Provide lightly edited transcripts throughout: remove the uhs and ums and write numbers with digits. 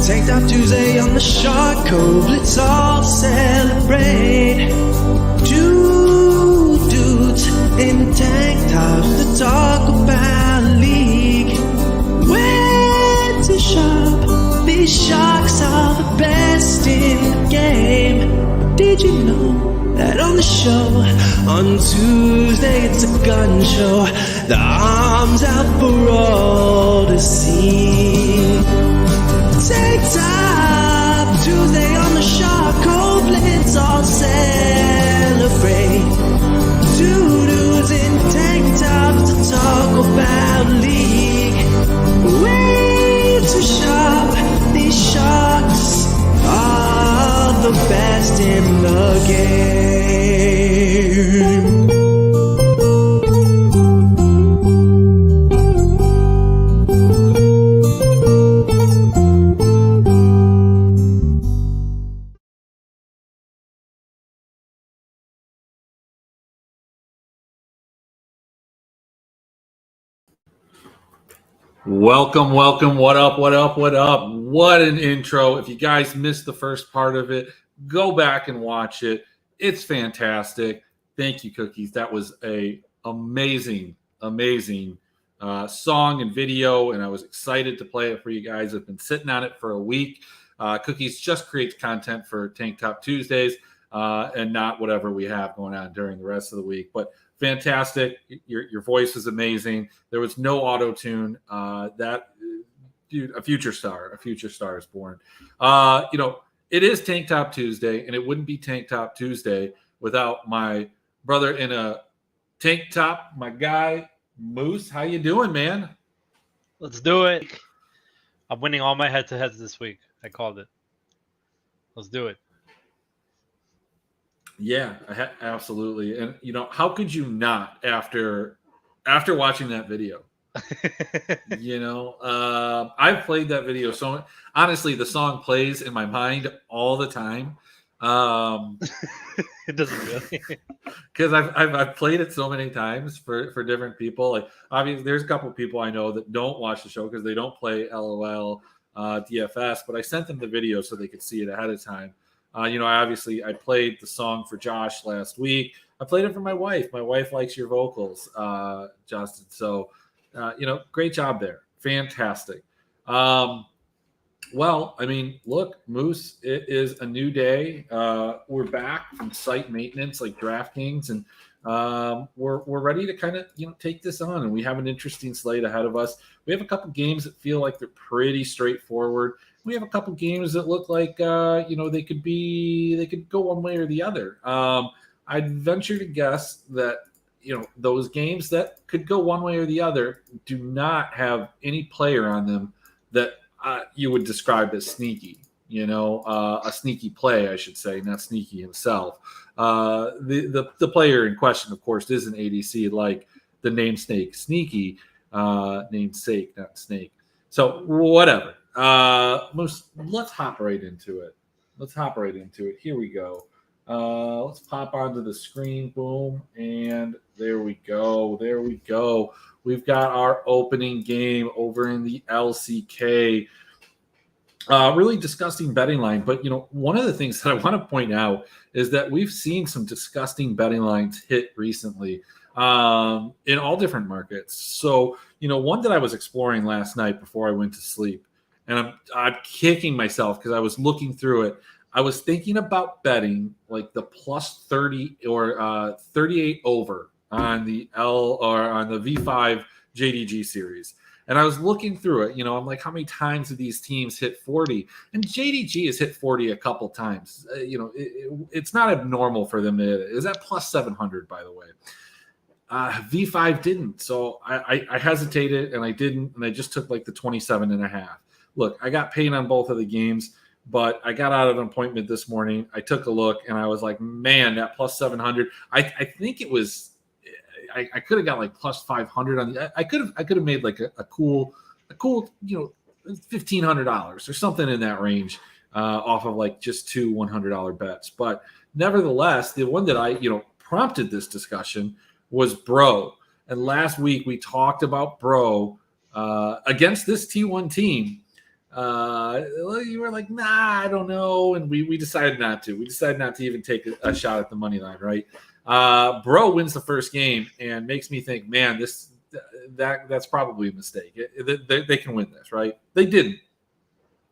Tank Top Tuesday on the Shark Cove, let's all celebrate. Two dudes in tank tops to talk about league. Where to shop? These sharks are the best in the game. Did you know that on the show on Tuesday it's a gun show? The arms out for all to see. Tank Top Tuesday on the Shark Cove, let's all celebrate. Two dudes in tank tops to talk about league. Way to shop, these sharks are the best in the game. Welcome. What up? What an intro. If you guys missed the first part of it, go back and watch it. It's fantastic. Thank you, Cookies. That was a amazing song and video, and I was excited to play it for you guys. I've been sitting on it for a week. Cookies just creates content for Tank Top Tuesdays and not whatever we have going on during the rest of the week. But fantastic. Your voice is amazing. There was no auto-tune. Dude, a future star is born. It is Tank Top Tuesday, and it wouldn't be Tank Top Tuesday without my brother in a tank top, my guy, Moose. How you doing, man? Let's do it. I'm winning all my head-to-heads this week. I called it. Let's do it. Yeah, absolutely. And, how could you not after watching that video? I've played that video so honestly, the song plays in my mind all the time. It doesn't really, because I've played it so many times for different people. Like, obviously, there's a couple of people I know that don't watch the show because they don't play LOL DFS, but I sent them the video so they could see it ahead of time. I played the song for Josh last week. I played it for my wife. My wife likes your vocals, Justin. So, great job there. Fantastic. Look, Moose, it is a new day. We're back from site maintenance like Draftkings, and we're ready to kind of, take this on. And we have an interesting slate ahead of us. We have a couple games that feel like they're pretty straightforward. We have a couple games that look like, they could go one way or the other. I'd venture to guess that, those games that could go one way or the other do not have any player on them that you would describe as sneaky, a sneaky play, I should say, not sneaky himself. The player in question, of course, is an ADC like the namesake Sneaky, namesake, not snake. So whatever. Let's hop right into it. Here we go. Let's pop onto the screen. Boom. And there we go. We've got our opening game over in the LCK. Really disgusting betting line. But, one of the things that I want to point out is that we've seen some disgusting betting lines hit recently in all different markets. So, one that I was exploring last night before I went to sleep, and I'm kicking myself because I was looking through it. I was thinking about betting like the plus 30 or 38 over on the V5 JDG series. And I was looking through it, I'm like, how many times have these teams hit 40? And JDG has hit 40 a couple times. It's not abnormal for them to hit it. Is that plus 700, by the way? V5 didn't. So I hesitated and I didn't. And I just took like the 27.5. Look, I got paid on both of the games. But I got out of an appointment this morning. I took a look, and I was like, man, that plus 700. I think it was. I could have got like plus 500 on the. I could have made like a cool $1,500 or something in that range off of like just two $100 bets. But nevertheless, the one that I prompted this discussion was Bro. And last week we talked about Bro against this T1 team. You were like, nah, I don't know. And we decided not to. We decided not to even take a shot at the money line, right? Bro wins the first game and makes me think, man, that's probably a mistake. They can win this, right? They didn't.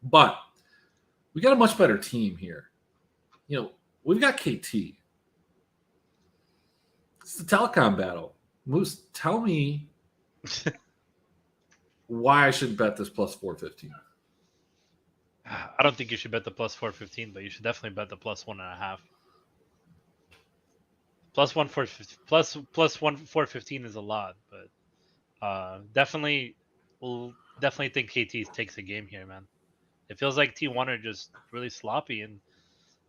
But we got a much better team here. We've got KT. It's the telecom battle. Moose, tell me why I should bet this plus 415. I don't think you should bet the plus 415, but you should definitely bet the plus 1.5. Plus 415 is a lot, but definitely think KT takes a game here, man. It feels like T1 are just really sloppy, and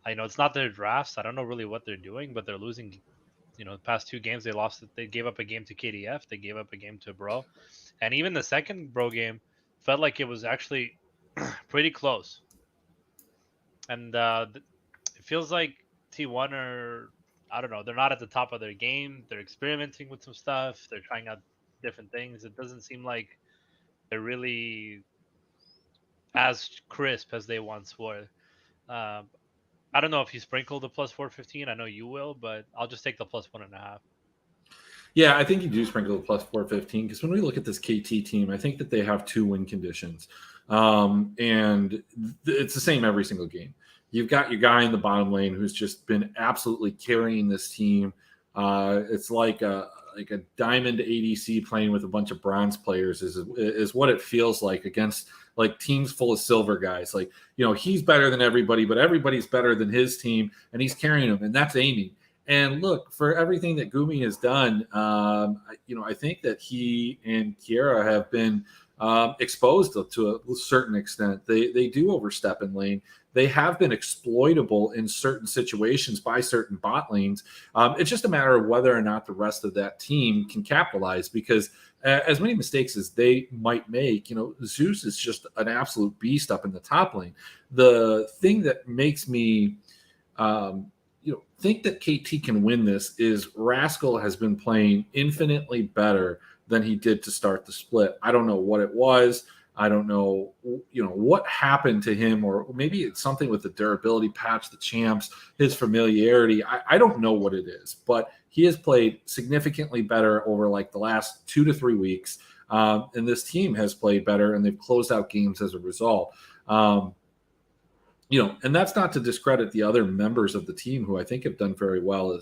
I know it's not their drafts. I don't know really what they're doing, but they're losing. The past two games they lost. They gave up a game to KDF. They gave up a game to Bro, and even the second Bro game felt like it was actually pretty close. And it feels like T1 are, I don't know, they're not at the top of their game. They're experimenting with some stuff. They're trying out different things. It doesn't seem like they're really as crisp as they once were. I don't know if you sprinkle the plus 415. I know you will, but I'll just take the plus 1.5. Yeah, I think you do sprinkle the plus 415 because when we look at this KT team, I think that they have two win conditions. And it's the same every single game. You've got your guy in the bottom lane who's just been absolutely carrying this team. It's like a diamond ADC playing with a bunch of bronze players is what it feels like against like teams full of silver guys. Like, he's better than everybody, but everybody's better than his team, and he's carrying them, and that's aiming. And look, for everything that Gumi has done, I think that he and Kiera have been exposed to a certain extent. They do overstep in lane. They have been exploitable in certain situations by certain bot lanes. It's just a matter of whether or not the rest of that team can capitalize, because as many mistakes as they might make, Zeus is just an absolute beast up in the top lane. The thing that makes me think that KT can win this is Rascal has been playing infinitely better than he did to start the split. I don't know what it was. I don't know, what happened to him, or maybe it's something with the durability patch, the champs, his familiarity. I don't know what it is, but he has played significantly better over like the last 2 to 3 weeks. And this team has played better, and they've closed out games as a result. And that's not to discredit the other members of the team who I think have done very well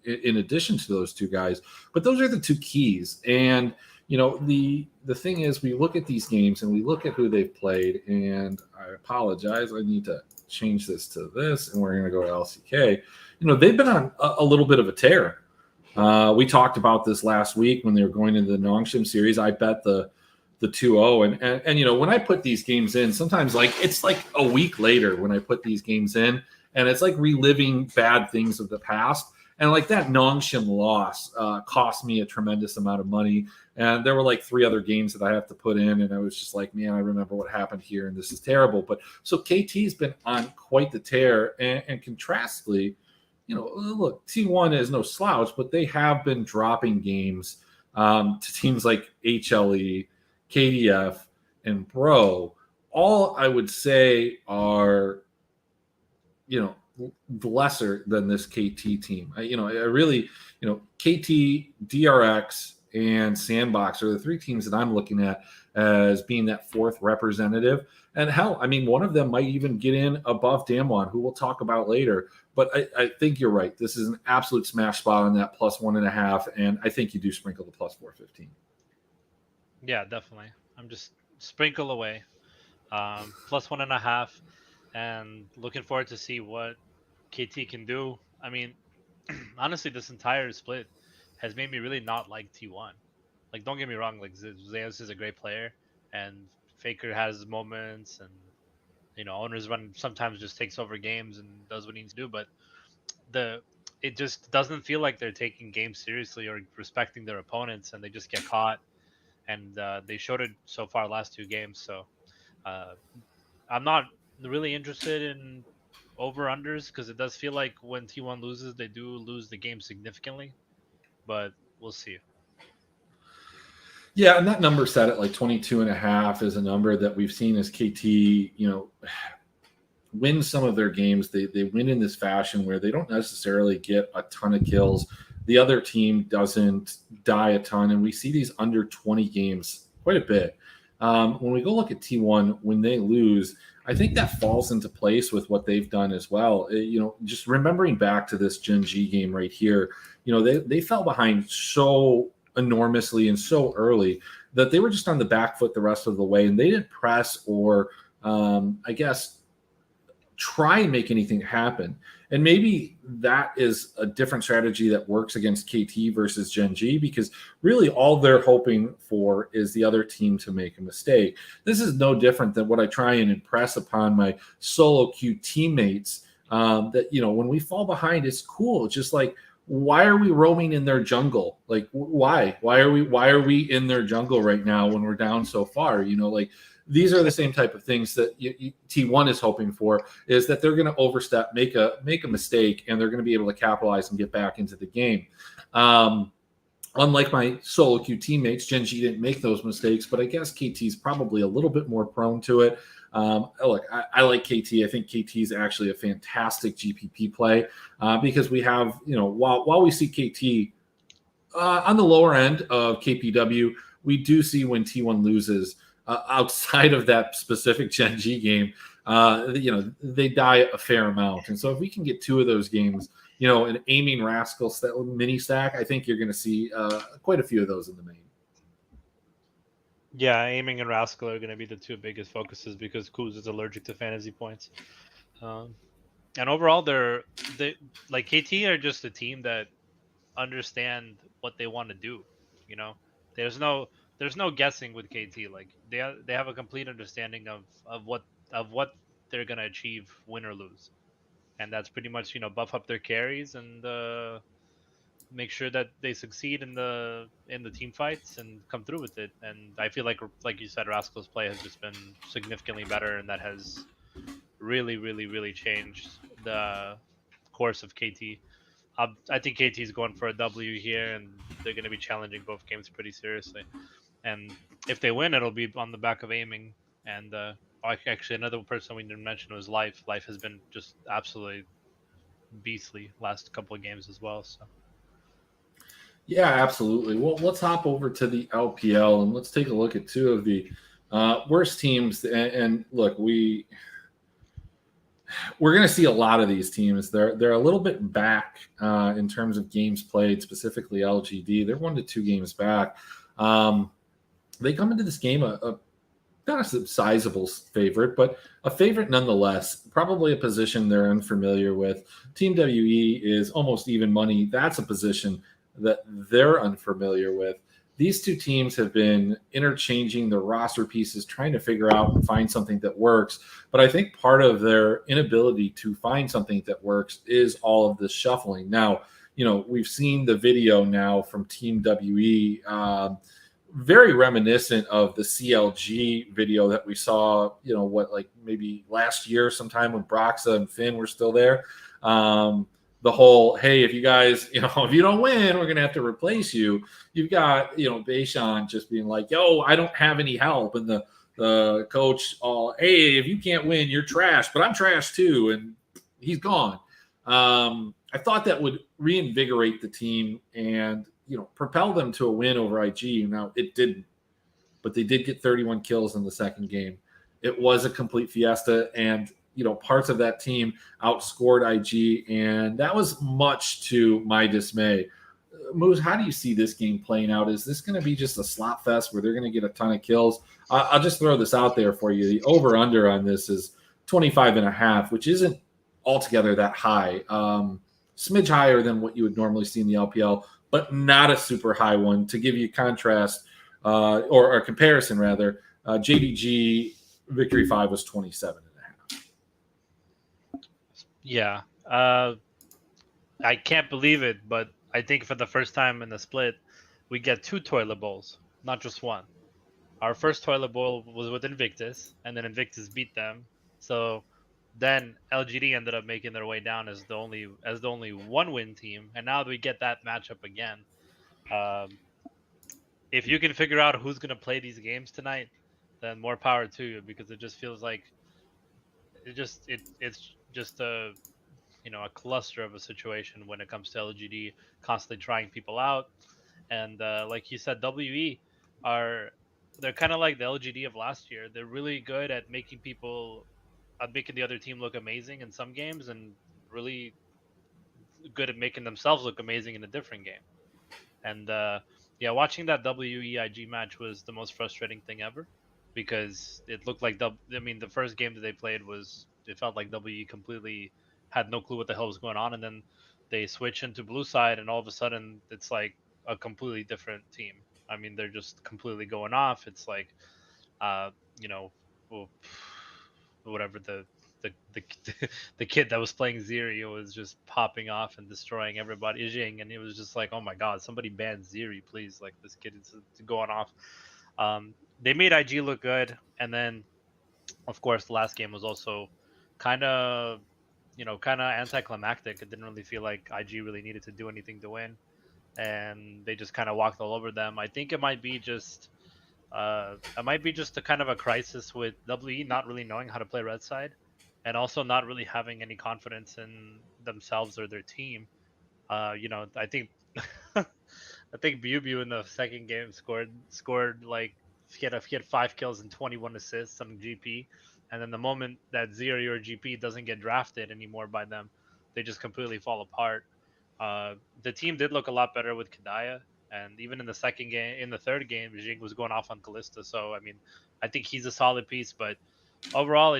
in addition to those two guys. But those are the two keys. And, the thing is, we look at these games and we look at who they've played, and I apologize, I need to change this to this, and we're going to go to LCK. They've been on a little bit of a tear. We talked about this last week when they were going into the Nongshim series. I bet the 2-0, and when I put these games in, sometimes it's like a week later when I put these games in, and it's like reliving bad things of the past. And like that Nongshim loss cost me a tremendous amount of money. And there were like 3 other games that I have to put in. And I was just like, man, I remember what happened here, and this is terrible. But so KT's been on quite the tear. And contrastly, look, T1 is no slouch, but they have been dropping games to teams like HLE, KDF, and Bro. All I would say are, lesser than this KT team. I really, KT, DRX, and Sandbox are the 3 teams that I'm looking at as being that 4th representative. And hell, one of them might even get in above Damwon, who we'll talk about later. But I think you're right. This is an absolute smash spot on that plus 1.5, and I think you do sprinkle the plus 415. Yeah, definitely. I'm just sprinkle away. Plus 1.5, and looking forward to see what KT can do. Honestly, this entire split has made me really not like T1. Like, don't get me wrong, like Zeus is a great player, and Faker has moments, and Owners run sometimes just takes over games and does what he needs to do, but the it just doesn't feel like they're taking games seriously or respecting their opponents, and they just get caught. And they showed it so far last 2 games. So uh, I'm not really interested in over unders because it does feel like when T1 loses, they do lose the game significantly. But we'll see. Yeah, and that number set at like 22.5 is a number that we've seen as KT, win some of their games. They win in this fashion where they don't necessarily get a ton of kills. The other team doesn't die a ton, and we see these under 20 games quite a bit. When we go look at T1, when they lose, I think that falls into place with what they've done as well. Just remembering back to this Gen G game right here, they fell behind so enormously and so early that they were just on the back foot the rest of the way, and they didn't press or, I guess, try and make anything happen. And maybe that is a different strategy that works against KT versus Gen G, because really all they're hoping for is the other team to make a mistake. This is no different than what I try and impress upon my solo queue teammates, that, when we fall behind, it's cool. It's just like, why are we roaming in their jungle? Like, why are we in their jungle right now when we're down so far? These are the same type of things that T1 is hoping for, is that they're going to overstep, make a mistake, and they're going to be able to capitalize and get back into the game. Unlike my solo queue teammates, Gen G didn't make those mistakes, but I guess KT is probably a little bit more prone to it. Look, I like KT. I think KT is actually a fantastic GPP play, because we have, while we see KT on the lower end of KPW, we do see when T1 loses, outside of that specific Gen G game, they die a fair amount. And so if we can get 2 of those games, an aiming rascal mini stack, I think you're going to see quite a few of those in the main. Yeah, aiming and rascal are going to be the 2 biggest focuses because Kuz is allergic to fantasy points. And overall, they like KT are just a team that understand what they want to do. There's no guessing with KT. Like they have a complete understanding of what they're gonna achieve, win or lose, and that's pretty much buff up their carries and make sure that they succeed in the team fights and come through with it. And I feel like you said, Rascal's play has just been significantly better, and that has really, really, really changed the course of KT. I think KT is going for a W here, and they're going to be challenging both games pretty seriously. And if they win, it'll be on the back of aiming. And actually, another person we didn't mention was Life. Life has been just absolutely beastly last couple of games as well. So. Yeah, absolutely. Well, let's hop over to the LPL and let's take a look at 2 of the worst teams. And look, we're going to see a lot of these teams. They're a little bit back in terms of games played, specifically LGD. They're 1 to 2 games back. They come into this game not a sizable favorite, but a favorite nonetheless. Probably a position they're unfamiliar with. Team WE is almost even money. That's a position that they're unfamiliar with. These 2 teams have been interchanging their roster pieces, trying to figure out and find something that works. But I think part of their inability to find something that works is all of this shuffling. Now, we've seen the video now from Team WE, very reminiscent of the CLG video that we saw, maybe last year sometime when Broxa and Finn were still there. The whole, hey, if you guys, if you don't win, we're going to have to replace you. You've got, Beishan just being like, yo, I don't have any help. And the coach, hey, if you can't win, you're trash, but I'm trash too. And he's gone. I thought that would reinvigorate the team and, propel them to a win over IG. Now, it didn't, but they did get 31 kills in the second game. It was a complete fiesta, and parts of that team outscored IG, and that was much to my dismay. Moose, how do you see this game playing out? Is this going to be just a slot fest where they're going to get a ton of kills? I'll just throw this out there for you. The over-under on this is 25.5, which isn't altogether that high. Smidge higher than what you would normally see in the LPL, but not a super high one. To give you contrast, or a comparison rather, JDG Victory 5 was 27.5. Yeah. I can't believe it, but I think for the first time in the split, we get two toilet bowls, not just one. Our first toilet bowl was with Invictus, and then Invictus beat them. So then LGD ended up making their way down as the only one win team, and now we get that matchup again. Um, if you can figure out who's gonna play these games tonight, then more power to you, because it just feels like it's just a cluster of a situation when it comes to LGD constantly trying people out. And like you said, WE are they're kind of like the LGD of last year. They're really good at making the other team look amazing in some games, and really good at making themselves look amazing in a different game. And yeah, watching that WEIG match was the most frustrating thing ever, because it looked like the first game that they played was it felt like WE completely had no clue what the hell was going on, and then they switch into blue side, and all of a sudden it's like a completely different team. I mean, they're just completely going off. It's like, uh, you know, well, whatever the the kid that was playing Zeri was just popping off and destroying everybody, Jing, and it was just like, oh my god, somebody ban Zeri, please! Like, this kid is going off. They made IG look good, and then of course the last game was also kind of kind of anticlimactic. It didn't really feel like IG really needed to do anything to win, and they just kind of walked all over them. I think it might be just a kind of a crisis with WE not really knowing how to play red side, and also not really having any confidence in themselves or their team. I think I think Bubu in the second game scored like he had 5 kills and 21 assists on GP, and then the moment that Zeri or GP doesn't get drafted anymore by them, they just completely fall apart. The team did look a lot better with Kadaya, and even in the third game, Jing was going off on Kalista. So I mean, I think he's a solid piece, but overall,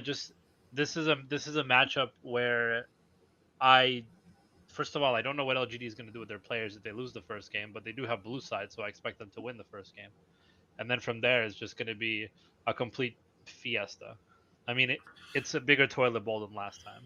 this is a matchup where I first of all, I don't know what LGD is going to do with their players if they lose the first game, but they do have blue side, so I expect them to win the first game. And then from there, it's just going to be a complete fiesta. I mean, it's a bigger toilet bowl than last time.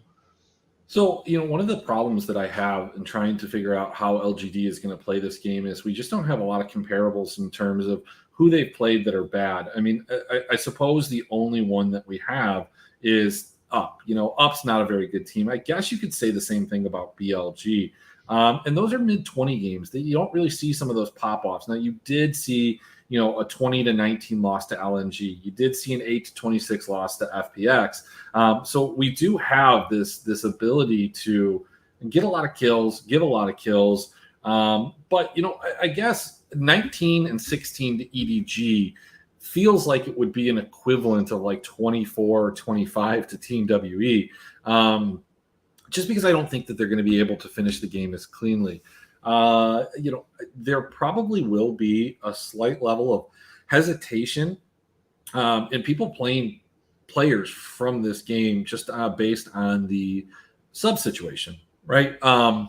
So, one of the problems that I have in trying to figure out how LGD is going to play this game is we just don't have a lot of comparables in terms of who they've played that are bad. I mean, I suppose the only one that we have is Up. Up's not a very good team. I guess you could say the same thing about BLG. And those are mid 20 games that you don't really see some of those pop offs. Now, you did see a 20-19 loss to LNG. You did see an 8-26 loss to FPX. So we do have this ability to get a lot of kills, give a lot of kills. But I guess 19 and 16 to EDG feels like it would be an equivalent of like 24 or 25 to Team WE. Just because I don't think that they're going to be able to finish the game as cleanly. There probably will be a slight level of hesitation in people playing players from this game just based on the sub situation, right? I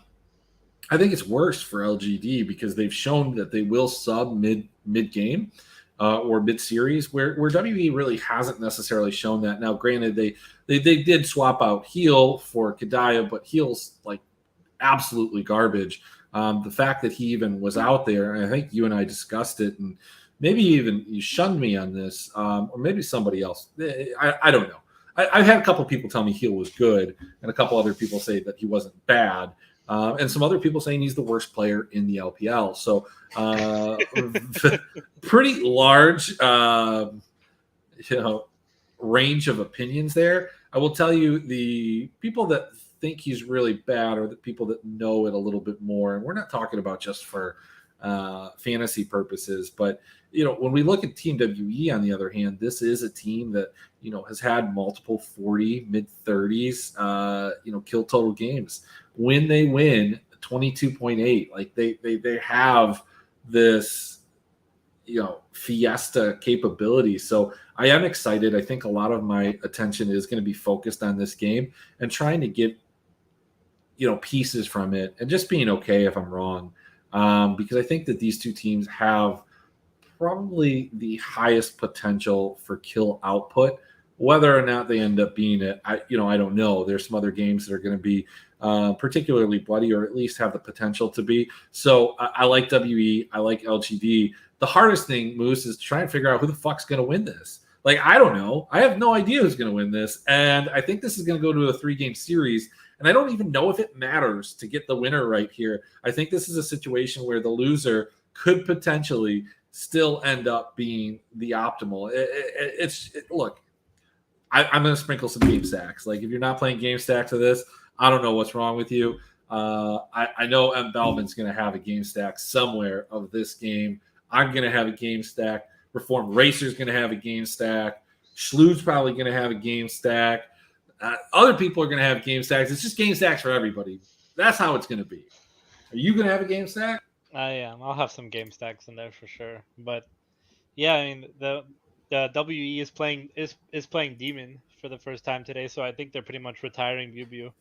think it's worse for LGD because they've shown that they will sub mid game or mid series, where WE really hasn't necessarily shown that. Now, granted, they did swap out Heal for Kadaya, but Heal's like absolutely garbage. The fact that he even was out there, and I think you and I discussed it, and maybe even you shunned me on this, or maybe somebody else. I don't know. I've had a couple of people tell me Heal was good, and a couple other people say that he wasn't bad, and some other people saying he's the worst player in the LPL. So pretty large, range of opinions there. I will tell you, the people that think he's really bad are the people that know it a little bit more, and we're not talking about just for fantasy purposes, but when we look at Team WE, on the other hand, this is a team that has had multiple 40 mid 30s kill total games. When they win 22.8, like they have this fiesta capability. So I am excited. I think a lot of my attention is going to be focused on this game and trying to get pieces from it, and just being okay if I'm wrong, because I think that these two teams have probably the highest potential for kill output Whether or not they end up being it, I don't know. There's some other games that are going to be particularly bloody, or at least have the potential to be. So I like WE. I like LGD. The hardest thing, Moose, is to try and figure out who the fuck's going to win this. Like, I don't know. I have no idea who's going to win this. And I think this is going to go to a 3-game series. And I don't even know if it matters to get the winner right here. I think this is a situation where the loser could potentially still end up being the optimal. Look, I'm going to sprinkle some game stacks. Like, if you're not playing game stacks of this, I don't know what's wrong with you. I know M. Belvin's going to have a game stack somewhere of this game. I'm going to have a game stack. Reformed Racer's going to have a game stack. Schlu's probably going to have a game stack. Other people are going to have game stacks. It's just game stacks for everybody. That's how it's going to be. Are you going to have a game stack? I am. I'll have some game stacks in there for sure. But yeah, I mean the WE is playing Demon for the first time today, so I think they're pretty much retiring Bubu,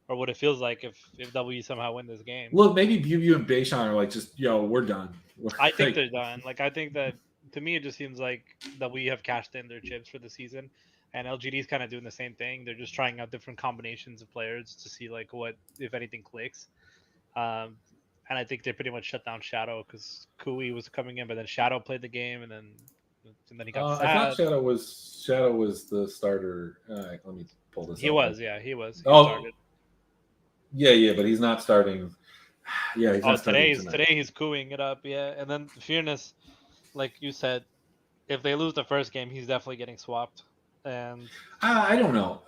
or what it feels like if WE somehow win this game. Look, maybe Bubu and Beishan are like, just, we're done. I think they're done. Like, I think that, to me, it just seems like WE have cashed in their chips for the season, and LGD is kind of doing the same thing. They're just trying out different combinations of players to see like what, if anything, clicks. And I think they pretty much shut down Shadow because Kui was coming in, but then Shadow played the game, and then he got sad. I thought Shadow was the starter. Let me pull this. He was. He started. Yeah, but he's not starting. Yeah, he's not starting today he's cooing it up. Yeah, and then Fearness, like you said, if they lose the first game, he's definitely getting swapped. And I don't know.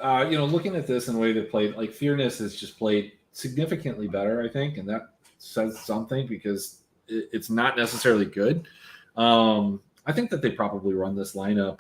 Looking at this and the way they played, like, Fearness has just played significantly better, I think, and that says something because it's not necessarily good. I think that they probably run this lineup.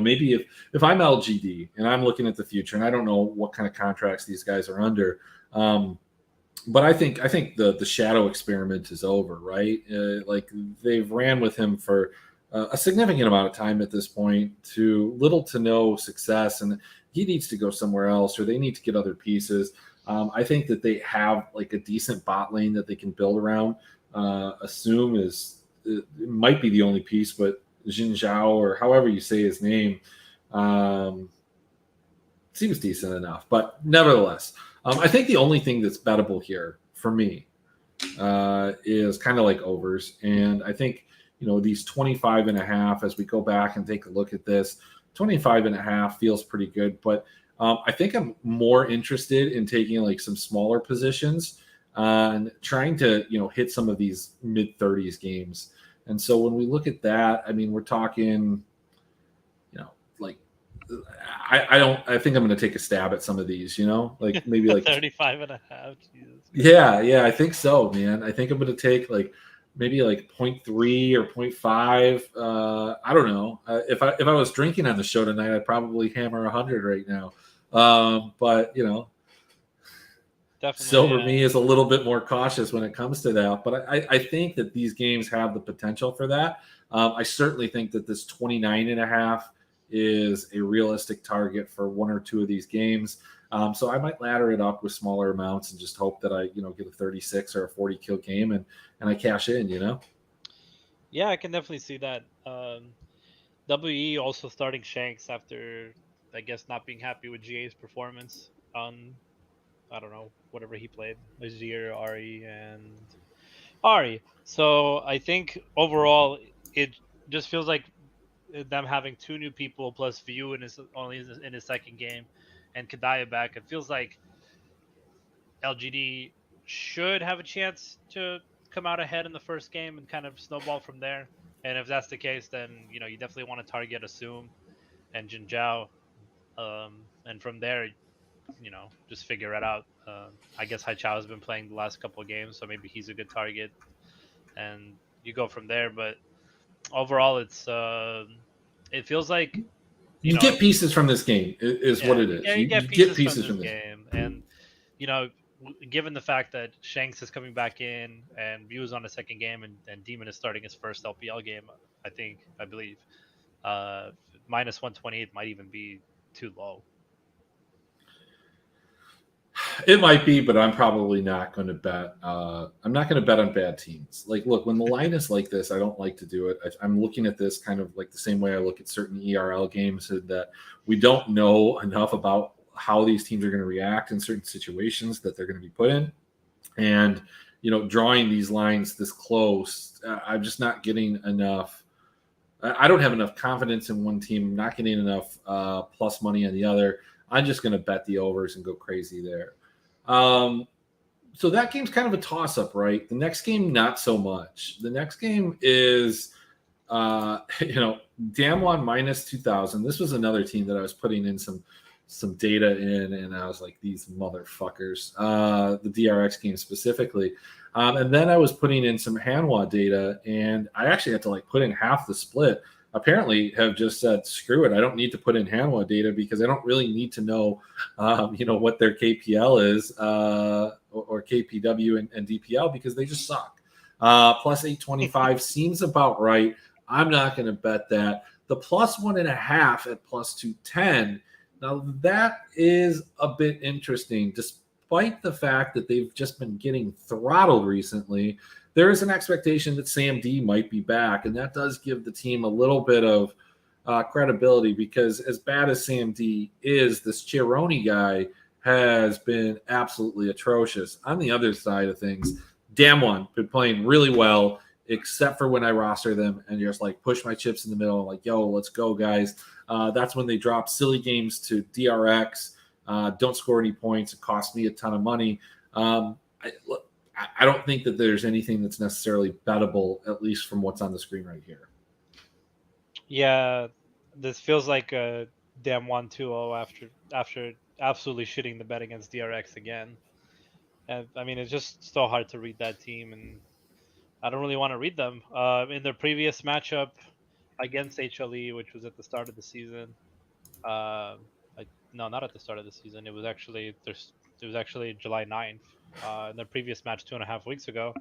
Maybe if I'm LGD and I'm looking at the future, and I don't know what kind of contracts these guys are under, but I think the Shadow experiment is over, right? Like, they've ran with him for a significant amount of time at this point, to little to no success, and he needs to go somewhere else, or they need to get other pieces. I think that they have like a decent bot lane that they can build around. Assume it might be the only piece, but Jin Zhao, or however you say his name, seems decent enough. But nevertheless, I think the only thing that's bettable here for me is kind of like overs. And I think, these 25.5, as we go back and take a look at this, 25.5 feels pretty good. But I think I'm more interested in taking like some smaller positions and trying to, hit some of these mid-30s games. And so when we look at that, I mean, we're talking, like, I think I'm going to take a stab at some of these, like maybe like 35.5. Yeah, I think so, man. I think I'm going to take like maybe like 0.3 or 0.5. I don't know. If I was drinking on the show tonight, I'd probably hammer 100 right now. But definitely, Silver me is a little bit more cautious when it comes to that. But I think that these games have the potential for that. I certainly think that this 29.5 is a realistic target for one or two of these games. So I might ladder it up with smaller amounts and just hope that I, get a 36 or a 40 kill game and I cash in, Yeah, I can definitely see that. WE also starting Shanks after, I guess, not being happy with GA's performance on, I don't know, whatever he played, Azir, Ari. So I think overall it just feels like them having two new people plus View in his second game and Kadaya back. It feels like LGD should have a chance to come out ahead in the first game and kind of snowball from there. And if that's the case, then you definitely want to target Assume and Jin Zhao, and from there, just figure it out. I guess Hai Chao has been playing the last couple of games, so maybe he's a good target, and you go from there. But overall, it feels like you get pieces from this game is what it is. Yeah, you get pieces from this game, and given the fact that Shanks is coming back in and View is on a second game and Demon is starting his first LPL game, I believe, minus 128 might even be too low. It might be, but I'm probably not going to bet. I'm not going to bet on bad teams. Like, look, when the line is like this, I don't like to do it. I'm looking at this kind of like the same way I look at certain ERL games, so that we don't know enough about how these teams are going to react in certain situations that they're going to be put in. And, drawing these lines this close, I'm just not getting enough. I don't have enough confidence in one team. I'm not getting enough plus money on the other. I'm just going to bet the overs and go crazy there. So that game's kind of a toss-up, right? The next game, not so much. The next game is, Damwon minus 2,000. This was another team that I was putting in some data in, and I was like, these motherfuckers. The DRX game specifically. And then I was putting in some Hanwha data, and I actually had to put in half the split. Apparently have just said, screw it. I don't need to put in Hanwha data because I don't really need to know, what their KPL is or KPW and DPL, because they just suck. Plus 825 seems about right. I'm not going to bet that. The plus 1.5 at plus 210. Now that is a bit interesting, despite the fact that they've just been getting throttled recently. There is an expectation that Sam D might be back, and that does give the team a little bit of credibility, because as bad as Sam D is, this Chironi guy has been absolutely atrocious. On the other side of things, Damwon been playing really well, except for when I roster them and just push my chips in the middle, yo, let's go, guys. That's when they drop silly games to DRX, don't score any points, it costs me a ton of money. I don't think that there's anything that's necessarily bettable, at least from what's on the screen right here. Yeah, this feels like a damn 1-2-0 after absolutely shitting the bet against DRX again. And I mean, it's just so hard to read that team, and I don't really want to read them. In their previous matchup against HLE, which was at the start of the season, no, not at the start of the season. It was actually July 9th. In their previous match 2.5 weeks ago,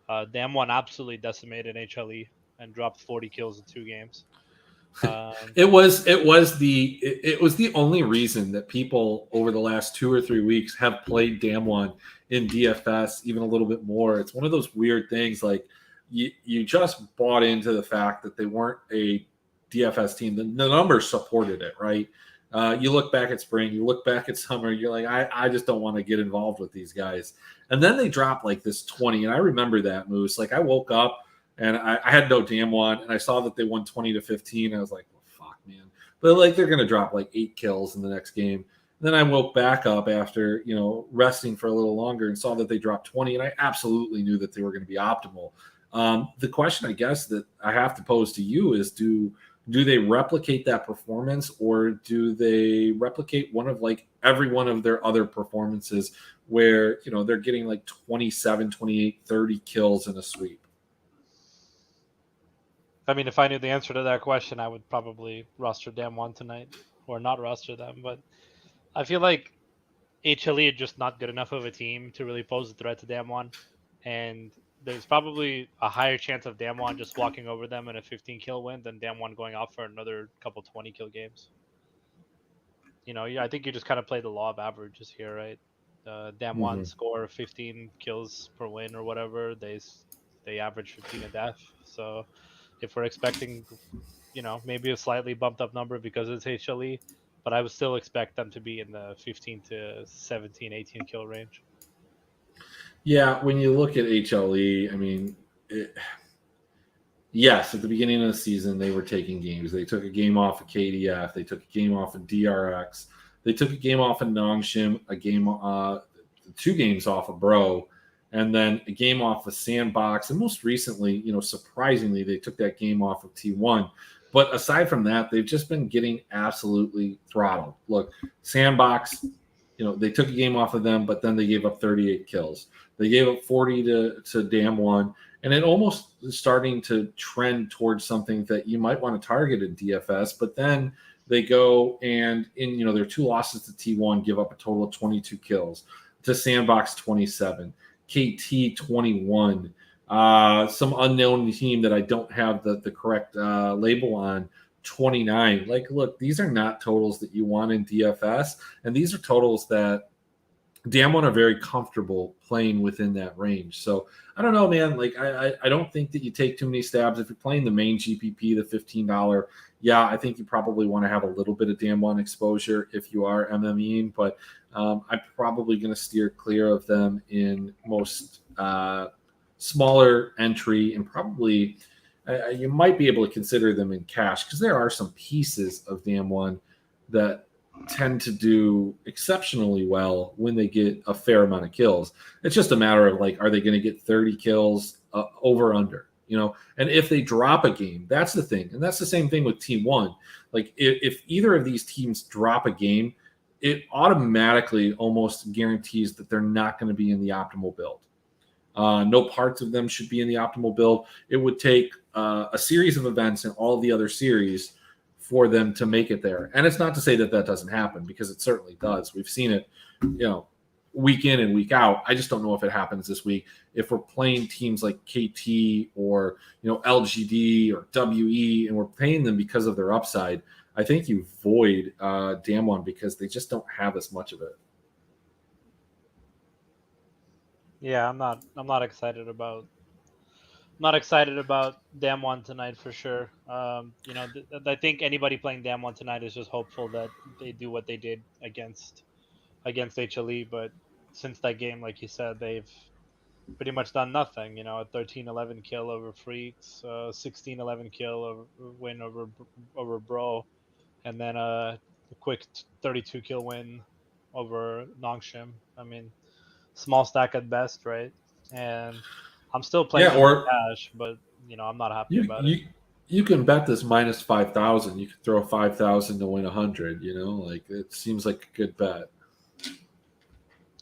Damwon absolutely decimated HLE and dropped 40 kills in 2 games. It was the only reason that people over the last 2 or 3 weeks have played Damwon in DFS even a little bit more. It's one of those weird things, you just bought into the fact that they weren't a DFS team. The numbers supported it, right? You look back at spring, you look back at summer, you're like, I just don't want to get involved with these guys. And then they drop this 20. And I remember that, Moose. I woke up and I had no Damwon, and I saw that they won 20-15. I was like, well, fuck, man. But they're going to drop 8 kills in the next game. And then I woke back up after, resting for a little longer and saw that they dropped 20. And I absolutely knew that they were going to be optimal. The question, I guess, that I have to pose to you is, do they replicate that performance, or do they replicate one of every one of their other performances where, they're getting 27, 28, 30 kills in a sweep? I mean, if I knew the answer to that question, I would probably roster Damwon tonight, or not roster them. But I feel like HLE are just not good enough of a team to really pose a threat to Damwon, and there's probably a higher chance of Damwon just walking over them in a 15-kill win than Damwon going off for another couple 20-kill games. I think you just kind of play the law of averages here, right? Damwon score 15 kills per win or whatever. They average 15 a death. So if we're expecting, maybe a slightly bumped up number because it's HLE, but I would still expect them to be in the 15 to 17, 18 kill range. Yeah, when you look at HLE, I mean, yes, at the beginning of the season, they were taking games. They took a game off of KDF. They took a game off of DRX. They took a game off of Nongshim, 2 games off of Bro, and then a game off of Sandbox. And most recently, surprisingly, they took that game off of T1. But aside from that, they've just been getting absolutely throttled. Look, Sandbox, they took a game off of them, but then they gave up 38 kills. They gave up 40 to Damwon, and it almost is starting to trend towards something that you might want to target in DFS. But then they go and in their 2 losses to T1 give up a total of 22 kills, to Sandbox 27, KT 21. Some unknown team that I don't have the correct label on, 29. Look, these are not totals that you want in DFS, and these are totals that Damwon are very comfortable playing within that range. So I don't know, man. Like I don't think that you take too many stabs if you're playing the main GPP, the $15. Yeah, I think you probably want to have a little bit of Damwon exposure if you are MMEing, but I'm probably going to steer clear of them in most smaller entry, and probably you might be able to consider them in cash because there are some pieces of Damwon that tend to do exceptionally well when they get a fair amount of kills. It's just a matter of like, are they going to get 30 kills over under? And if they drop a game, that's the thing. And that's the same thing with Team One. Like if either of these teams drop a game, it automatically almost guarantees that they're not going to be in the optimal build. No parts of them should be in the optimal build. It would take a series of events in all of the other series for them to make it there. And it's not to say that that doesn't happen, because it certainly does. We've seen it, week in and week out. I just don't know if it happens this week. If we're playing teams like KT or, LGD or WE, and we're paying them because of their upside, I think you void Damwon because they just don't have as much of it. Yeah, I'm not excited about. Not excited about Damwon tonight for sure. I think anybody playing Damwon tonight is just hopeful that they do what they did against HLE. But since that game, like you said, they've pretty much done nothing. A 13-11 kill over Freaks, 16-11 kill win over Bro, and then a quick 32 kill win over Nongshim. I mean, small stack at best, right? And I'm still playing them in cash, but I'm not happy about it. You can bet this minus 5,000. You can throw 5,000 to win 100. Like it seems like a good bet.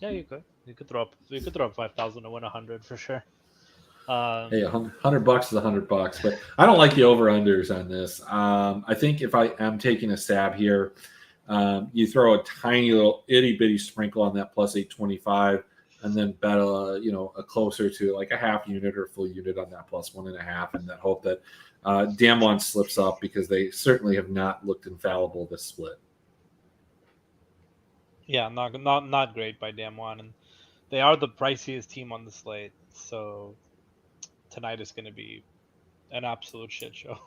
Yeah, you could. You could throw up 5,000 to win 100 for sure. Hey, $100 is $100, but I don't like the over-unders on this. I think if I am taking a stab here, you throw a tiny little itty-bitty sprinkle on that plus 825, and then bet a closer to like a half unit or a full unit on that plus 1.5, and that hope that Damwon slips up, because they certainly have not looked infallible this split. Yeah, not great by Damwon, and they are the priciest team on the slate, so tonight is going to be an absolute shit show.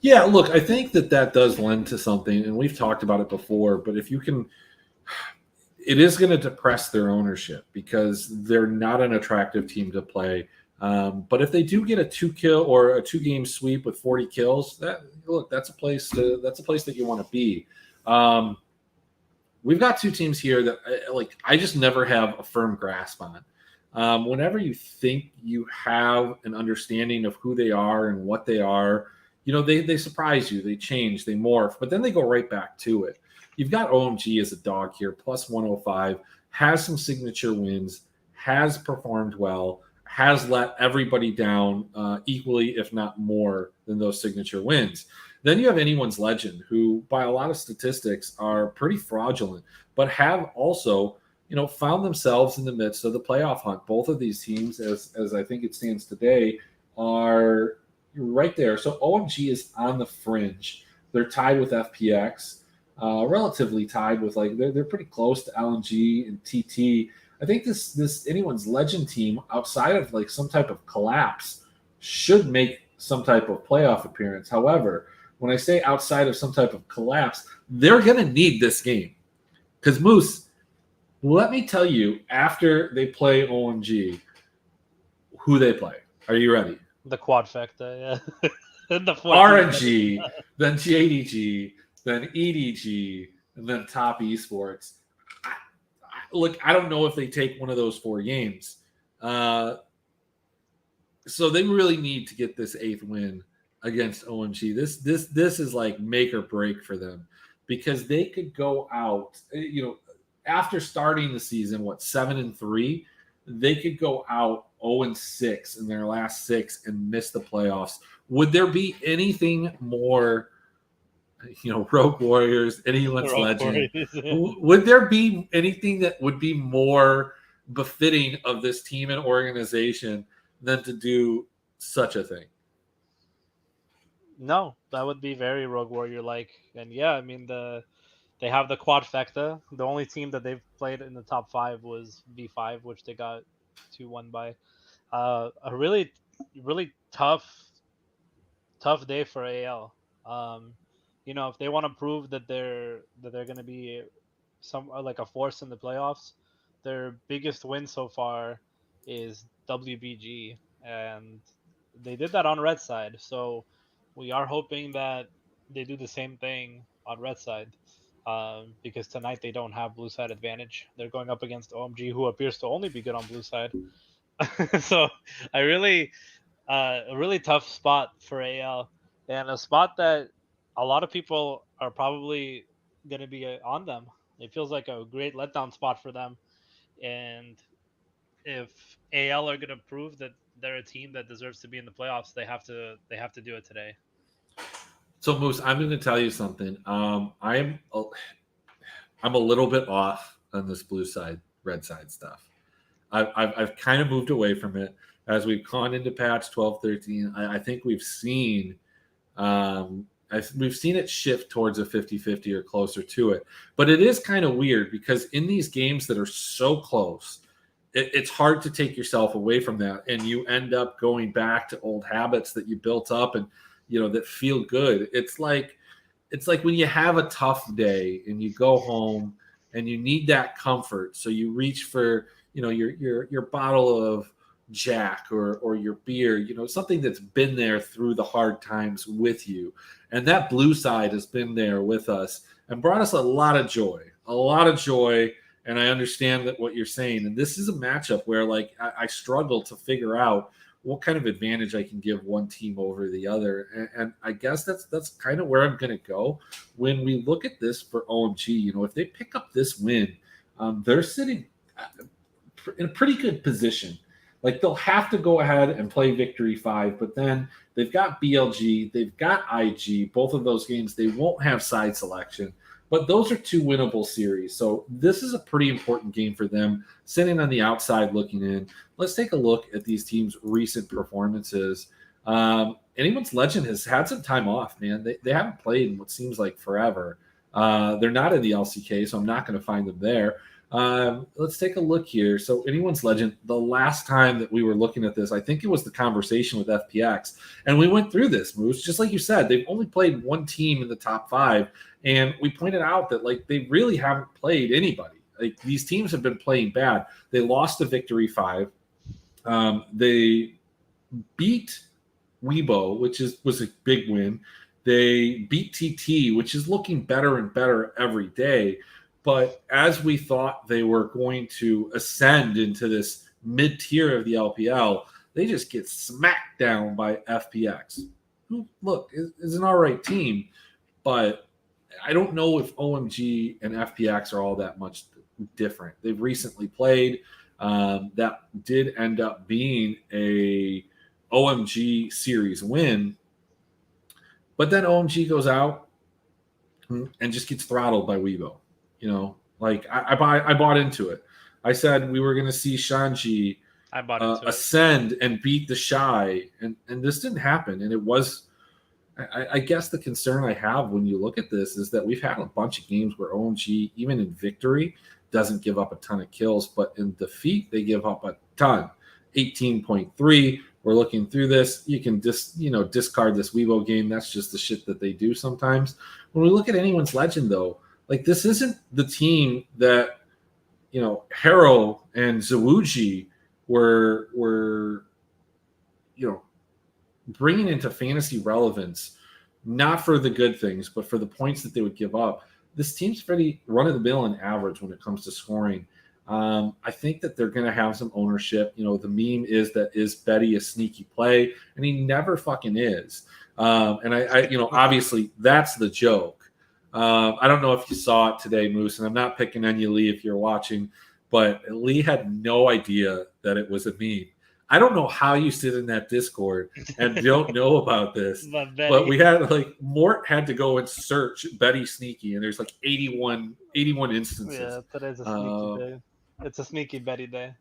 Yeah, look, I think that does lend to something, and we've talked about it before, but if you can, it is going to depress their ownership because they're not an attractive team to play. But if they do get a 2-kill or a 2-game sweep with 40 kills, that's a place that you want to be. We've got two teams here that I just never have a firm grasp on. Whenever you think you have an understanding of who they are and what they are, they surprise you, they change, they morph, but then they go right back to it. You've got OMG as a dog here, plus 105, has some signature wins, has performed well, has let everybody down equally, if not more, than those signature wins. Then you have Anyone's Legend, who by a lot of statistics are pretty fraudulent, but have also, found themselves in the midst of the playoff hunt. Both of these teams, as I think it stands today, are right there. So OMG is on the fringe. They're tied with FPX, relatively tied with they're pretty close to LNG and TT. I think this Anyone's Legend team, outside of some type of collapse, should make some type of playoff appearance. However, when I say outside of some type of collapse, they're going to need this game. Because Moose, let me tell you, after they play OMG, who they play. Are you ready? The quad factor, yeah. RNG, then JDG, then EDG, and then Top Esports. Look, I don't know if they take one of those 4 games. So they really need to get this 8th win against OMG. This is like make or break for them, because they could go out, after starting the season, 7-3, they could go out 0-6 in their last 6 and miss the playoffs. Would there be anything more, Rogue Warriors, Anyone's Legend? Would there be anything that would be more befitting of this team and organization than to do such a thing? No, that would be very Rogue Warrior like. And yeah, I mean, the They have the quadfecta. The only team that they've played in the top 5 was V5, which they got 2-1 by. A really tough day for AL. If they want to prove that they're going to be some like a force in the playoffs, their biggest win so far is WBG, and they did that on red side. So we are hoping that they do the same thing on red side. Because tonight they don't have blue side advantage. They're going up against OMG, who appears to only be good on blue side. So I really a really tough spot for AL, and a spot that a lot of people are probably going to be on them. It feels like a great letdown spot for them. And if AL are going to prove that they're a team that deserves to be in the playoffs, they have to do it today. So Moose, I'm going to tell you something. I'm a little bit off on this blue side, red side stuff. I've kind of moved away from it as we've gone into patch 12, 13. I think we've seen it shift towards a 50-50 or closer to it. But it is kind of weird because in these games that are so close, it's hard to take yourself away from that, and you end up going back to old habits that you built up and that feel good. It's like when you have a tough day and you go home and you need that comfort, so you reach for your bottle of Jack or your beer, something that's been there through the hard times with you. And that blue side has been there with us and brought us a lot of joy. And I understand that what you're saying. And this is a matchup where I struggle to figure out what kind of advantage I can give one team over the other. And I guess that's kind of where I'm going to go. When we look at this for OMG, if they pick up this win, they're sitting in a pretty good position. Like, they'll have to go ahead and play Victory 5, but then they've got BLG, they've got IG. Both of those games, they won't have side selection. But those are 2 winnable series. So this is a pretty important game for them, sitting on the outside looking in. Let's take a look at these teams' recent performances. Anyone's Legend has had some time off, man. They haven't played in what seems like forever. They're not in the LCK, so I'm not going to find them there. Let's take a look here. So Anyone's Legend, the last time that we were looking at this, I think it was the conversation with FPX, and we went through this, Moose. Just like you said, they've only played one team in the top 5, and we pointed out that they really haven't played anybody. These teams have been playing bad. They lost to Victory 5. They beat Weibo, which was a big win. They beat TT, which is looking better and better every day. But as we thought they were going to ascend into this mid-tier of the LPL, they just get smacked down by FPX, who, look, is an all right team. But I don't know if OMG and FPX are all that much different. They've recently played. That did end up being a OMG series win. But then OMG goes out and just gets throttled by Weibo. I bought into it. I said we were going to see Shanji ascend and beat the Shy, and this didn't happen. And it was, I guess the concern I have when you look at this is that we've had a bunch of games where OMG, even in victory, doesn't give up a ton of kills, but in defeat, they give up a ton. 18.3. We're looking through this. You can discard this Weibo game. That's just the shit that they do sometimes. When we look at Anyone's Legend, though, this isn't the team that, Hero and Zawuji were bringing into fantasy relevance, not for the good things, but for the points that they would give up. This team's pretty run-of-the-mill and average when it comes to scoring. I think that they're going to have some ownership. The meme is Betty a sneaky play? And he never fucking is. And I obviously that's the joke. I don't know if you saw it today, Moose, and I'm not picking on you, Lee, if you're watching, but Lee had no idea that it was a meme. I don't know how you sit in that Discord and don't know about this, but we had Mort had to go and search Betty Sneaky, and there's 81 instances. Yeah, today's a sneaky day. It's a sneaky Betty day.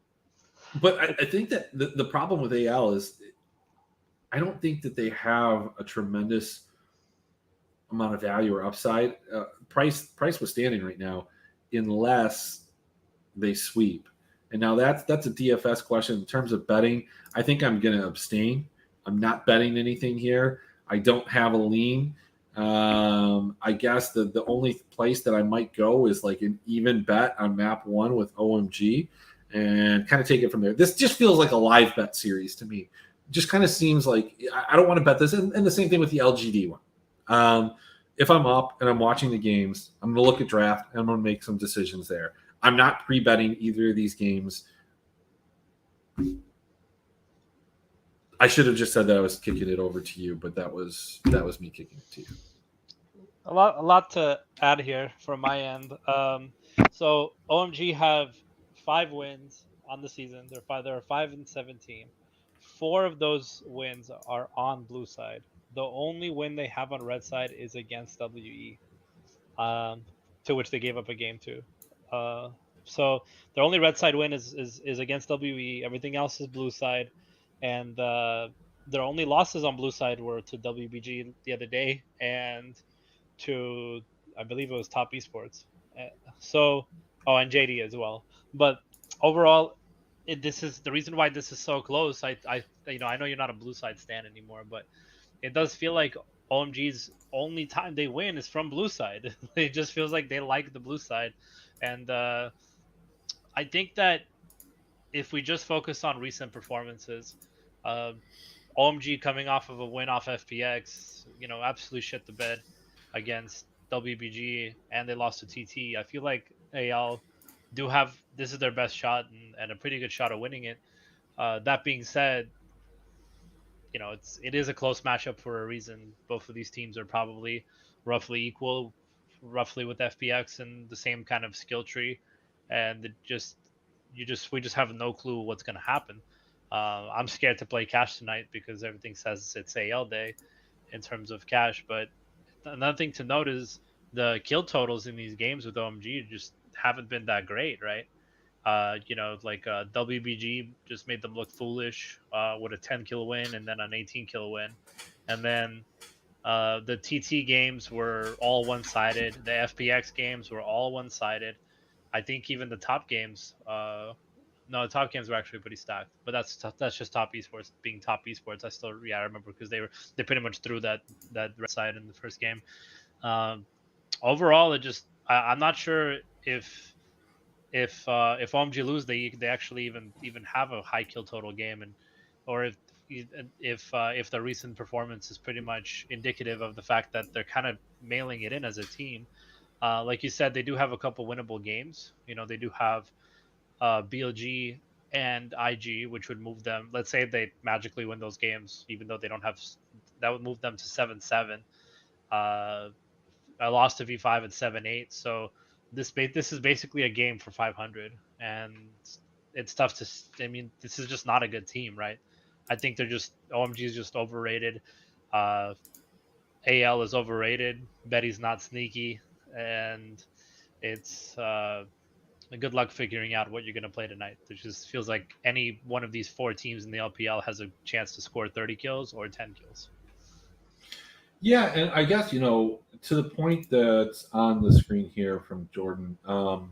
But I think that the problem with AL is I don't think that they have a tremendous amount of value or upside. Price withstanding right now, unless they sweep. And now that's a DFS question in terms of betting. I think I'm going to abstain. I'm not betting anything here. I don't have a lean. I guess the only place that I might go is like an even bet on map 1 with OMG and kind of take it from there. This just feels like a live bet series to me. Just kind of seems like I don't want to bet this. And the same thing with the LGD one. If I'm up and I'm watching the games, I'm going to look at draft and I'm going to make some decisions there. I'm not pre-betting either of these games. I should have just said that I was kicking it over to you, but that was me kicking it to you. A lot to add here from my end. So OMG have 5 wins on the season. They're 5-17. 4 of those wins are on blue side. The only win they have on red side is against WE, to which they gave up a game to. So their only red side win is against WE. Everything else is blue side, and their only losses on blue side were to WBG the other day and to, I believe it was Top Esports. And JD as well. But overall, this is the reason why this is so close. I know you're not a blue side stan anymore, but it does feel like OMG's only time they win is from blue side. It just feels like they like the blue side, and I think that if we just focus on recent performances, OMG coming off of a win off FPX, absolutely shit the bed against WBG, and they lost to TT. I feel like AL do have, this is their best shot and a pretty good shot of winning it. That being said, it is a close matchup for a reason. Both of these teams are probably roughly equal, roughly with FPX and the same kind of skill tree, and we just have no clue what's going to happen. I'm scared to play cash tonight because everything says it's AL day in terms of cash. But another thing to note is the kill totals in these games with OMG just haven't been that great, right? WBG just made them look foolish with a 10 kill win and then an 18 kill win. And then the TT games were all one-sided. The FPX games were all one-sided. I think even the top games, the top games were actually pretty stacked. But that's just Top Esports being Top Esports. I remember because they pretty much threw that red side in the first game. Overall, I'm not sure if OMG lose, they actually even have a high kill total game, or if the recent performance is pretty much indicative of the fact that they're kind of mailing it in as a team. Like you said, they do have a couple winnable games. They do have BLG and IG, which would move them. Let's say they magically win those games, even though they don't have, that would move them to 7-7. I lost to V5 at 7-8, so this is basically a game for 500, and it's tough to. I mean, this is just not a good team, right? I think OMG is just overrated. AL is overrated. Betty's not sneaky, and it's good luck figuring out what you're going to play tonight. It just feels like any one of these 4 teams in the LPL has a chance to score 30 kills or 10 kills. Yeah, and I guess, to the point that's on the screen here from Jordan, I'd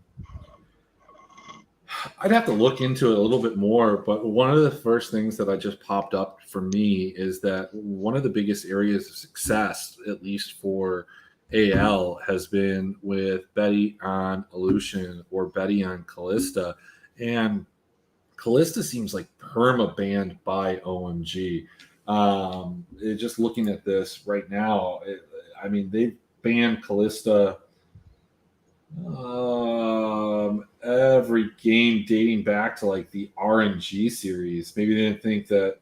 have to look into it a little bit more, but one of the first things that I just popped up for me is that one of the biggest areas of success, at least for AL, has been with Betty on Illusion or Betty on Callista, and Callista seems like perma-banned by OMG. Just looking at this right now, they've banned Callista every game dating back to like the RNG series. Maybe they didn't think that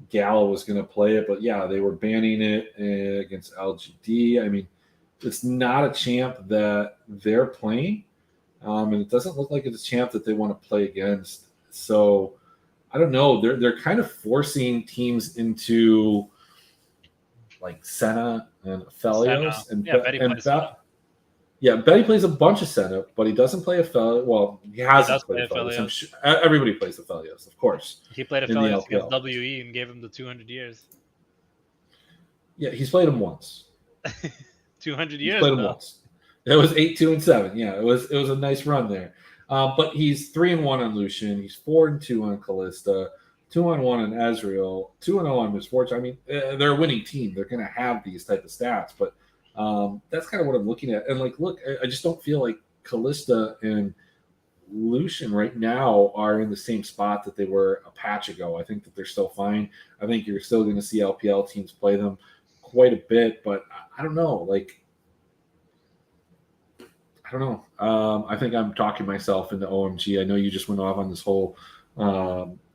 Gala was going to play it, but yeah, they were banning it against LGD. It's not a champ that they're playing, and it doesn't look like it's a champ that they want to play against. So I don't know. They're kind of forcing teams into like Senna and Aphelios. Betty plays a bunch of Senna, but he doesn't play Aphelios. Well, he hasn't played Aphelios. Sure everybody plays Aphelios, of course. He played Aphelios against WE and gave him the 200 years. Yeah, he's played him once. 200 He's years, played them though. once. It was 8-2-7. Yeah, it was a nice run there. But he's 3-1 on Lucian. He's 4-2 on Callista. 2-1 on Ezreal. 2-0 on Misfortune. I mean, they're a winning team. They're going to have these type of stats. But that's kind of what I'm looking at. And like, look, I just don't feel like Callista and Lucian right now are in the same spot that they were a patch ago. I think that they're still fine. I think you're still going to see LPL teams play them quite a bit, but I don't know. Like, I don't know. I think I'm talking myself into OMG. I know you just went off on this whole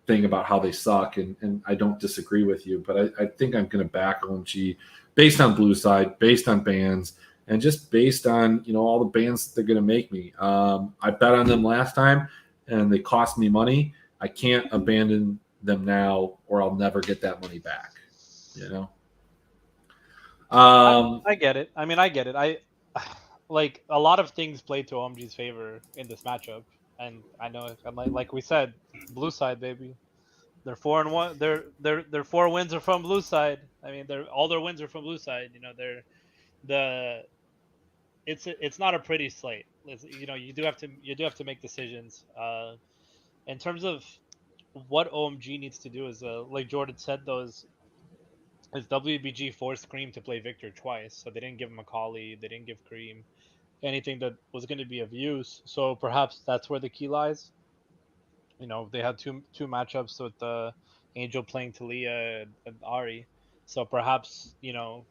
thing about how they suck, and I don't disagree with you, but I think I'm going to back OMG based on blue side, based on bans, and just based on all the bans that they're going to make me. I bet on them last time, and they cost me money. I can't abandon them now, or I'll never get that money back. I get it. I mean, I get it. I like a lot of things play to OMG's favor in this matchup, and I know, and like we said, blue side, baby. They're 4-1. Their 4 wins are from blue side. I mean, all their wins are from blue side. They're the it's not a pretty slate. You do have to make decisions. In terms of what OMG needs to do is, like Jordan said, though, is WBG forced Cream to play Victor twice, so they didn't give him Macaulay, they didn't give Cream anything that was going to be of use. So perhaps that's where the key lies. They had two matchups with Angel playing Talia and Ari, so perhaps AL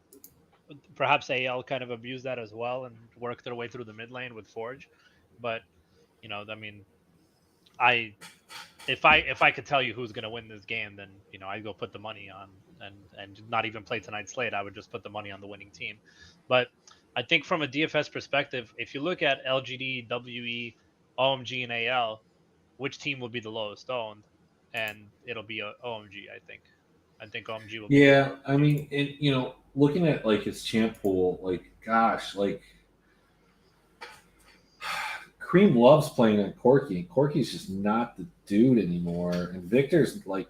kind of abused that as well and worked their way through the mid lane with Forge. But I mean, I if I could tell you who's going to win this game, then I'd go put the money on and not even play tonight's slate. I would just put the money on the winning team. But I think from a DFS perspective, if you look at LGD, WE, OMG, and AL, which team will be the lowest owned? And it'll be OMG. I think OMG will be the Yeah, lowest. I mean, looking at like his champ pool, like gosh, like Cream loves playing on Corky. Corky's just not the dude anymore, and Victor's like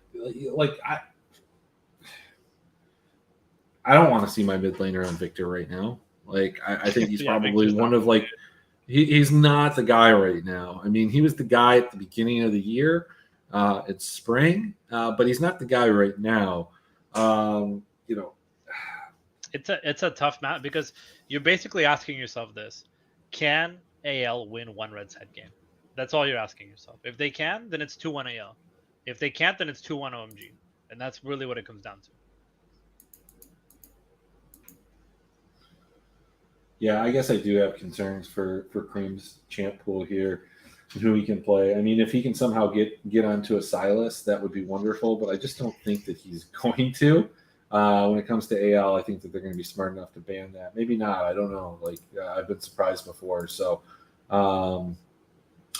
I don't want to see my mid laner on Victor right now. Like I think he's Yeah, probably Victor's one not of like he's not the guy right now. I mean, he was the guy at the beginning of the year. It's spring, but he's not the guy right now. It's a tough match because you're basically asking yourself this: can AL win one red side game? That's all you're asking yourself. If they can, then it's 2-1 AL. If they can't, then it's 2-1 OMG, and that's really what it comes down to. Yeah, I guess I do have concerns for Cream's champ pool here and who he can play. I mean, if he can somehow get onto a Silas, that would be wonderful, but I just don't think that he's going to. When it comes to AL, I think that they're going to be smart enough to ban that. Maybe not. I don't know. Like, I've been surprised before. So, all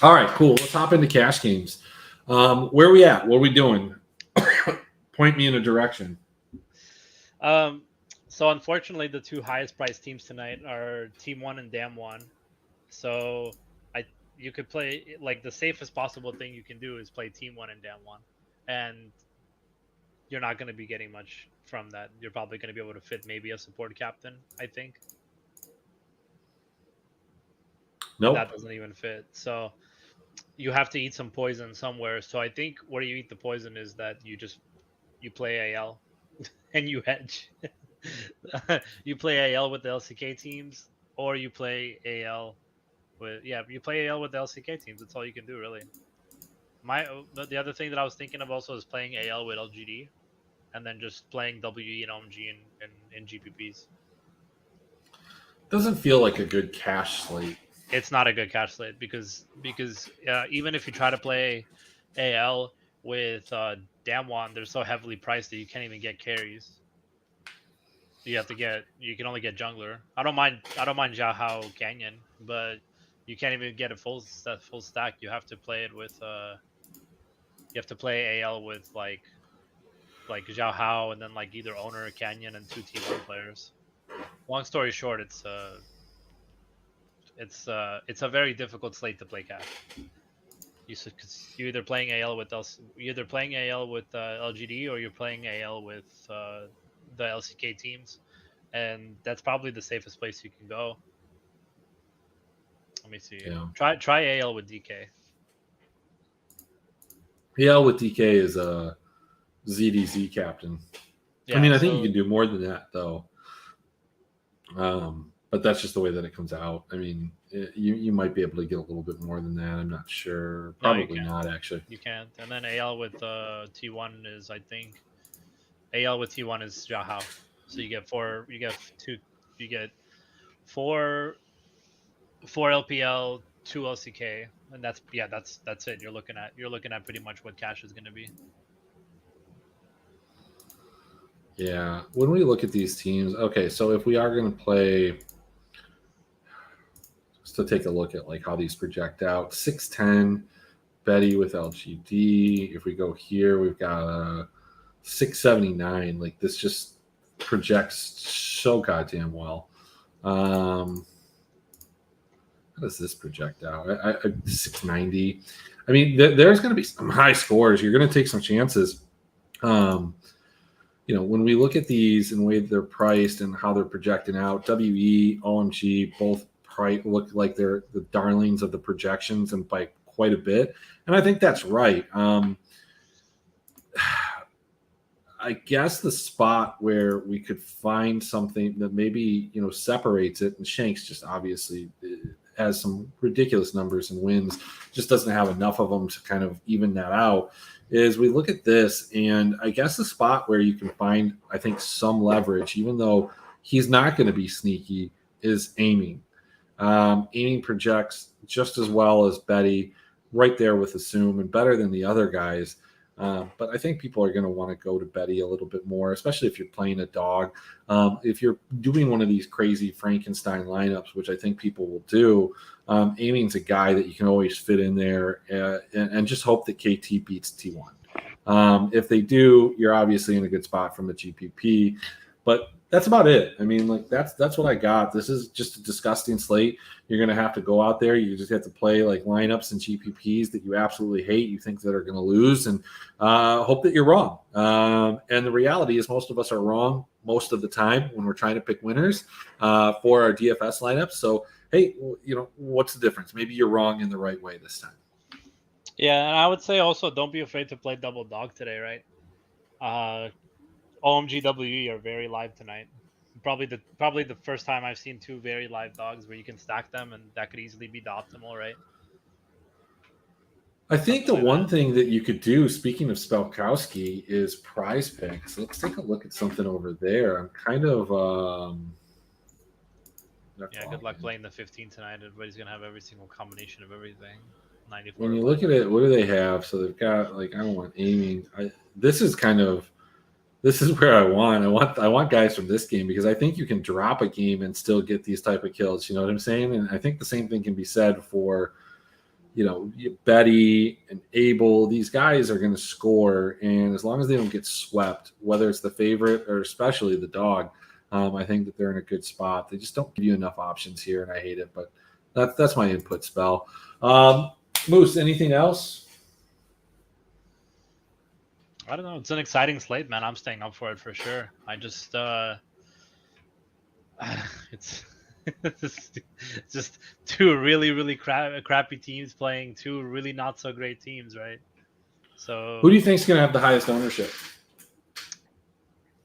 right, cool. Let's hop into cash games. Where are we at? What are we doing? Point me in a direction. So unfortunately, the two highest priced teams tonight are Team One and Dam One. So you could play like the safest possible thing you can do is play Team One and Dam One, and you're not going to be getting much from that. You're probably going to be able to fit maybe a support captain, I think. Nope. That doesn't even fit. So you have to eat some poison somewhere. So I think where you eat the poison is that you play AL and you hedge. You play AL with the LCK teams, or you play AL you play AL with the LCK teams. That's all you can do, really. The other thing that I was thinking of also is playing AL with LGD, and then just playing WE and OMG in GPPs. Doesn't feel like a good cash slate. It's not a good cash slate because even if you try to play AL with Damwon, they're so heavily priced that you can't even get carries. You can only get jungler. I don't mind Jiahao Canyon, but you can't even get a full stack. You have to play it with you have to play AL with like Jiahao and then like either owner or Canyon and two T1 players. Long story short, it's a very difficult slate to play cash. You're either playing AL with LGD or you're playing AL with the LCK teams, and that's probably the safest place you can go. Let me see. Yeah. Try AL with DK. Yall with DK is a ZDZ captain. Yeah, I mean, I think you can do more than that, though. But that's just the way that it comes out. I mean, you might be able to get a little bit more than that. I'm not sure. Probably not, actually. You can't. And then AL with T1 is, I think, AL with T1 is Jahao. So you get four LPL, 2 LCK, and that's it. You're looking at pretty much what cash is going to be. Yeah. When we look at these teams, okay, so if we are going to play, just to take a look at like how these project out, 610, Betty with LGD. If we go here, we've got a 679. Like this just projects so goddamn well. How does this project out? 690. I mean, there's going to be some high scores. You're going to take some chances. When we look at these and the way they're priced and how they're projecting out, WE, OMG, both look like they're the darlings of the projections and by quite a bit. And I think that's right. I guess the spot where we could find something that maybe, separates it, and Shanks just obviously has some ridiculous numbers and wins, just doesn't have enough of them to kind of even that out, is we look at this, and I guess the spot where you can find, I think, some leverage, even though he's not going to be sneaky, is aiming. Aiming projects just as well as Betty, right there with Assume, and better than the other guys. But I think people are going to want to go to Betty a little bit more, especially if you're playing a dog. If you're doing one of these crazy Frankenstein lineups, which I think people will do, aiming's a guy that you can always fit in there and just hope that KT beats T1. If they do, you're obviously in a good spot from the GPP. But that's about it. I mean, like that's what I got. This is just a disgusting slate. You're going to have to go out there. You just have to play like lineups and GPPs that you absolutely hate, you think that are going to lose, and hope that you're wrong. And the reality is most of us are wrong most of the time when we're trying to pick winners for our DFS lineups. So, hey, what's the difference? Maybe you're wrong in the right way this time. Yeah, and I would say also don't be afraid to play double dog today, right? OMGWE are very live tonight. Probably the first time I've seen two very live dogs where you can stack them, and that could easily be the optimal, right? I think the one thing that you could do, speaking of Spelkowski, is prize picks. Let's take a look at something over there. I'm kind of good luck playing the 15 tonight. Everybody's gonna have every single combination of everything. 94. When you look at it, what do they have? So they've got I don't want aiming. This is where I want guys from this game, because I think you can drop a game and still get these type of kills. You know what I'm saying? And I think the same thing can be said for, Betty and Abel. These guys are going to score, and as long as they don't get swept, whether it's the favorite or especially the dog, I think that they're in a good spot. They just don't give you enough options here, and I hate it. But that's my input, Spell. Moose, anything else? I don't know. It's an exciting slate, man. I'm staying up for it for sure. I just, it's just two really, really crappy teams playing two really not so great teams, right? So who do you think is going to have the highest ownership?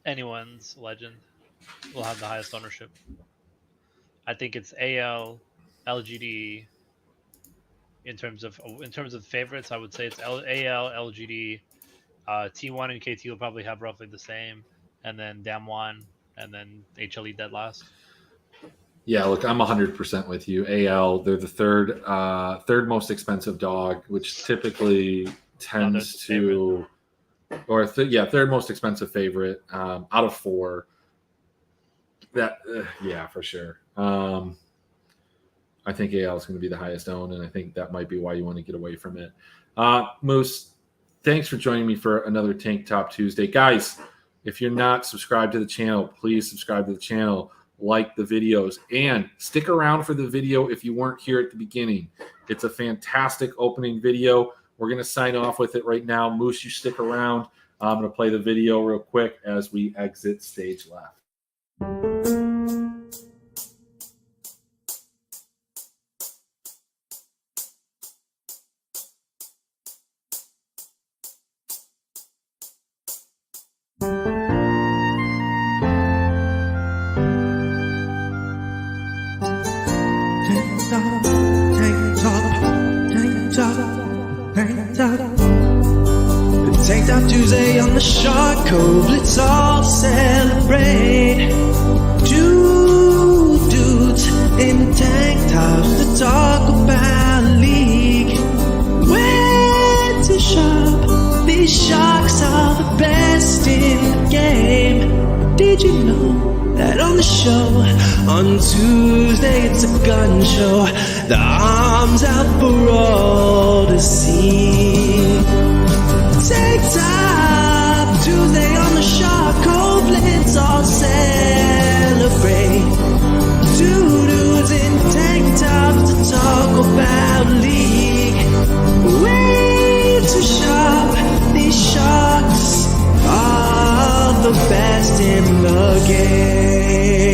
Anyone's Legend will have the highest ownership. I think it's AL, LGD. In terms of favorites, I would say it's AL, LGD. T1 and KT will probably have roughly the same, and then Damwon, and then HLE dead last. Yeah, look, I'm 100% with you. AL, they're the third most expensive dog, which typically tends to, third most expensive favorite out of four. That, for sure. I think AL is going to be the highest owned, and I think that might be why you want to get away from it. Moose, thanks for joining me for another Tank Top Tuesday. Guys, if you're not subscribed to the channel, please subscribe to the channel, like the videos, and stick around for the video if you weren't here at the beginning. It's a fantastic opening video. We're going to sign off with it right now. Moose, you stick around. I'm going to play the video real quick as we exit stage left. Tank Top Tuesday on the Shark Cove, let's all celebrate. Two dudes in tank tops to talk about league. Where to shop? These sharks are the best in the game. Did you know that on the show on Tuesday it's a gun show? The arms out for all to see. Tank Top Tuesday on the Shark Cove, let's all celebrate. Two dudes in tank tops to talk about league. Way to shop, these sharks are the best in the game.